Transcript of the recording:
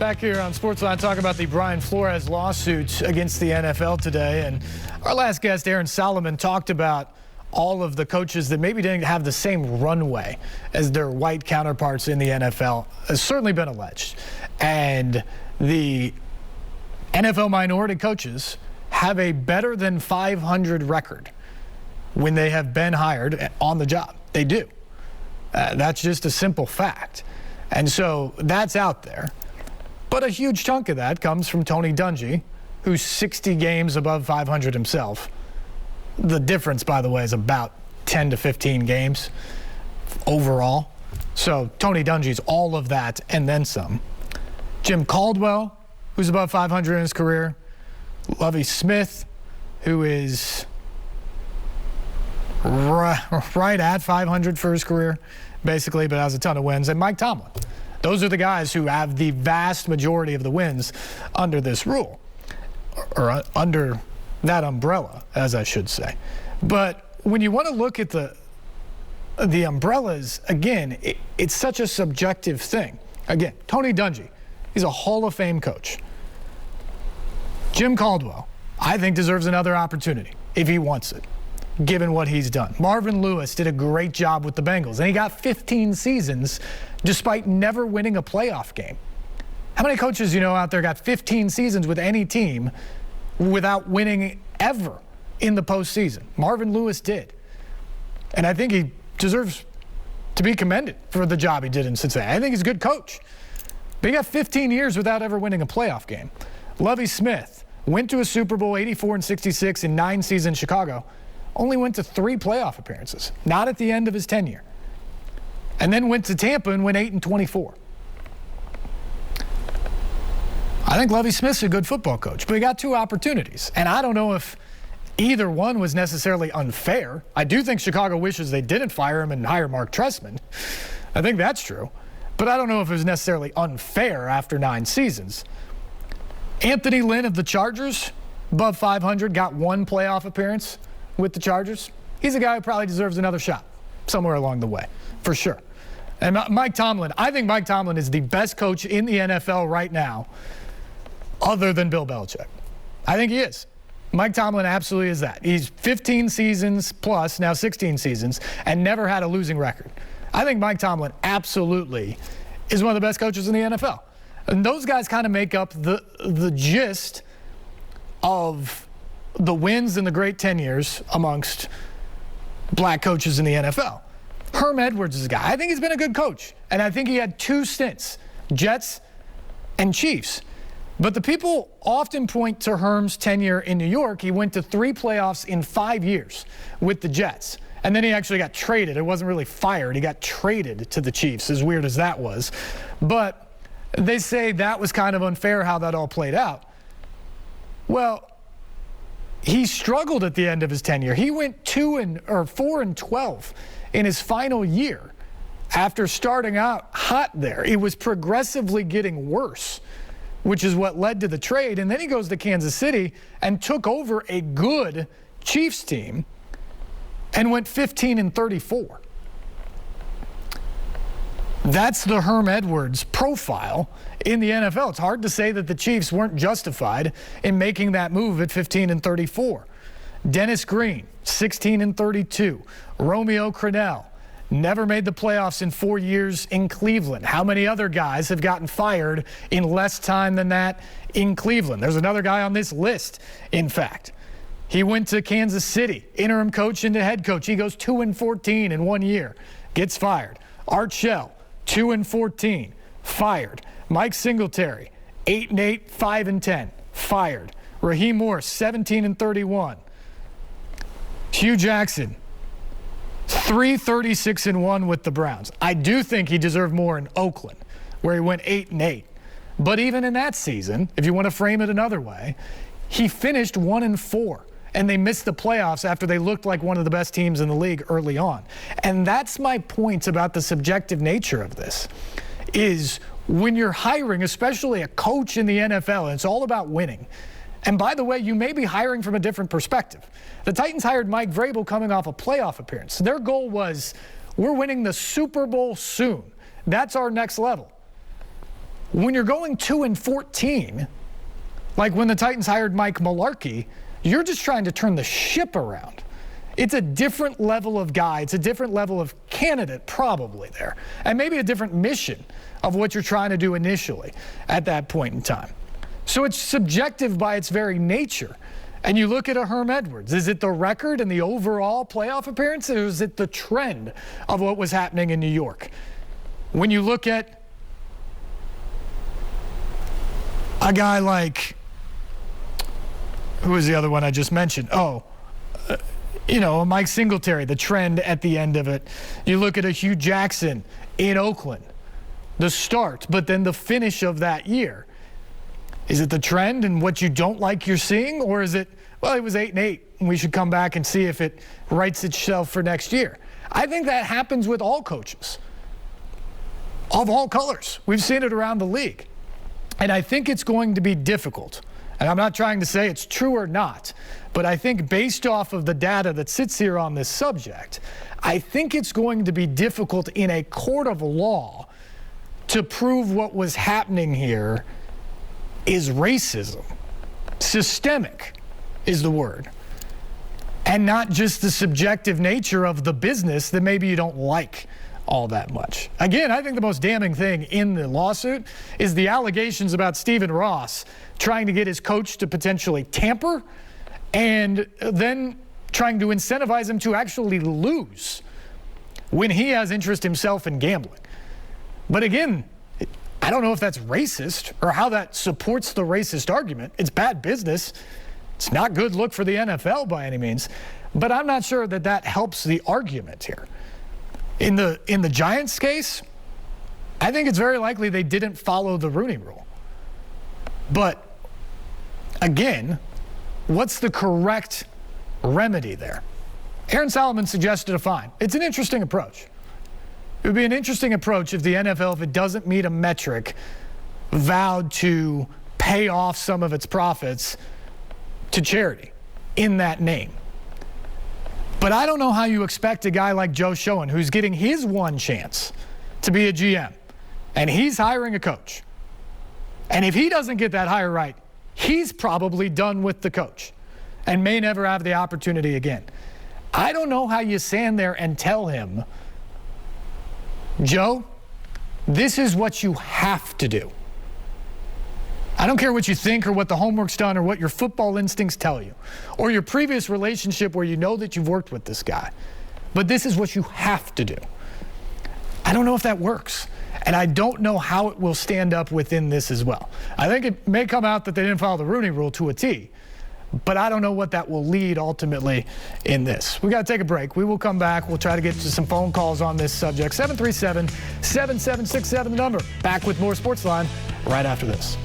Back here on SportsLine, talking about the Brian Flores lawsuit against the NFL today. And our last guest, Aron Solomon, talked about all of the coaches that maybe didn't have the same runway as their white counterparts in the NFL. Has certainly been alleged. And the NFL minority coaches have a better than 500 record when they have been hired on the job. They do. That's just a simple fact. And so that's out there. But a huge chunk of that comes from Tony Dungy, who's 60 games above 500 himself. The difference, by the way, is about 10 to 15 games overall. So Tony Dungy's all of that and then some. Jim Caldwell, who's above 500 in his career. Lovie Smith, who is right at 500 for his career, basically, but has a ton of wins. And Mike Tomlin. Those are the guys who have the vast majority of the wins under this rule, or under that umbrella, as I should say. But when you want to look at the umbrellas, again, it's such a subjective thing. Again, Tony Dungy, he's a Hall of Fame coach. Jim Caldwell, I think, deserves another opportunity if he wants it, given what he's done. Marvin Lewis did a great job with the Bengals, and he got 15 seasons despite never winning a playoff game. How many coaches you know out there got 15 seasons with any team without winning ever in the postseason? Marvin Lewis did. And I think he deserves to be commended for the job he did in Cincinnati. I think he's a good coach. But he got 15 years without ever winning a playoff game. Lovie Smith went to a Super Bowl 84-66 in 9 seasons in Chicago. Only went to 3 playoff appearances, not at the end of his tenure. And then went to Tampa and went 8-24. I think Lovie Smith's a good football coach, but he got 2 opportunities. And I don't know if either one was necessarily unfair. I do think Chicago wishes they didn't fire him and hire Mark Trestman. I think that's true. But I don't know if it was necessarily unfair after 9 seasons. Anthony Lynn of the Chargers, above 500, got 1 playoff appearance with the Chargers. He's a guy who probably deserves another shot somewhere along the way, for sure. And Mike Tomlin, I think Mike Tomlin is the best coach in the NFL right now other than Bill Belichick. I think he is. Mike Tomlin absolutely is that. He's 15 seasons plus, now 16 seasons, and never had a losing record. I think Mike Tomlin absolutely is one of the best coaches in the NFL. And those guys kind of make up the gist of the wins and the great tenures amongst black coaches in the NFL. Herm Edwards is a guy. I think he's been a good coach. And I think he had 2 stints, Jets and Chiefs. But the people often point to Herm's tenure in New York. He went to 3 playoffs in 5 years with the Jets. And then he actually got traded. It wasn't really fired. He got traded to the Chiefs, as weird as that was. But they say that was kind of unfair how that all played out. Well, he struggled at the end of his tenure. He went 4-12 in his final year after starting out hot there. It was progressively getting worse, which is what led to the trade. And then he goes to Kansas City and took over a good Chiefs team and went 15-34. That's the Herm Edwards profile in the NFL. It's hard to say that the Chiefs weren't justified in making that move at 15-34. Dennis Green, 16-32. Romeo Crennel, never made the playoffs in 4 years in Cleveland. How many other guys have gotten fired in less time than that in Cleveland? There's another guy on this list, in fact. He went to Kansas City, interim coach into head coach. He goes 2-14 in 1 year, gets fired. Art Shell, 2-14, fired. Mike Singletary, 8-8, 5-10, fired. Raheem Morris, 17-31. Hugh Jackson, 3-36-1 with the Browns. I do think he deserved more in Oakland, where he went 8-8. But even in that season, if you want to frame it another way, he finished 1-4. And they missed the playoffs after they looked like one of the best teams in the league early on. And that's my point about the subjective nature of this, is when you're hiring, especially a coach in the NFL, and it's all about winning. And by the way, you may be hiring from a different perspective. The Titans hired Mike Vrabel coming off a playoff appearance. Their goal was, we're winning the Super Bowl soon. That's our next level. When you're going 2-14, like when the Titans hired Mike Mularkey, you're just trying to turn the ship around. It's a different level of guy. It's a different level of candidate probably there. And maybe a different mission of what you're trying to do initially at that point in time. So it's subjective by its very nature. And you look at a Herm Edwards. Is it the record and the overall playoff appearance, or is it the trend of what was happening in New York? When you look at a guy like, who was the other one I just mentioned? Mike Singletary, the trend at the end of it. You look at a Hugh Jackson in Oakland, the start, but then the finish of that year. Is it the trend and what you don't like you're seeing? Or is it, well, it was 8-8, and we should come back and see if it rights itself for next year? I think that happens with all coaches of all colors. We've seen it around the league. And I think it's going to be difficult. And I'm not trying to say it's true or not, but I think based off of the data that sits here on this subject, I think it's going to be difficult in a court of law to prove what was happening here is racism. Systemic is the word. And not just the subjective nature of the business that maybe you don't like all that much. Again, I think the most damning thing in the lawsuit is the allegations about Stephen Ross trying to get his coach to potentially tamper and then trying to incentivize him to actually lose when he has interest himself in gambling. But again, I don't know if that's racist or how that supports the racist argument. It's bad business. It's not good look for the NFL by any means. But I'm not sure that that helps the argument here. In the Giants case, I think it's very likely they didn't follow the Rooney Rule. But again, what's the correct remedy there? Aron Solomon suggested a fine. It's an interesting approach. It would be an interesting approach if the NFL, if it doesn't meet a metric, vowed to pay off some of its profits to charity in that name. But I don't know how you expect a guy like Joe Schoen, who's getting his one chance to be a GM, and he's hiring a coach. And if he doesn't get that hire right, he's probably done with the coach and may never have the opportunity again. I don't know how you stand there and tell him, Joe, this is what you have to do. I don't care what you think or what the homework's done or what your football instincts tell you or your previous relationship where you know that you've worked with this guy. But this is what you have to do. I don't know if that works. And I don't know how it will stand up within this as well. I think it may come out that they didn't follow the Rooney Rule to a T. But I don't know what that will lead ultimately in this. We got to take a break. We will come back. We'll try to get to some phone calls on this subject. 737-7767, the number. Back with more SportsLine right after this.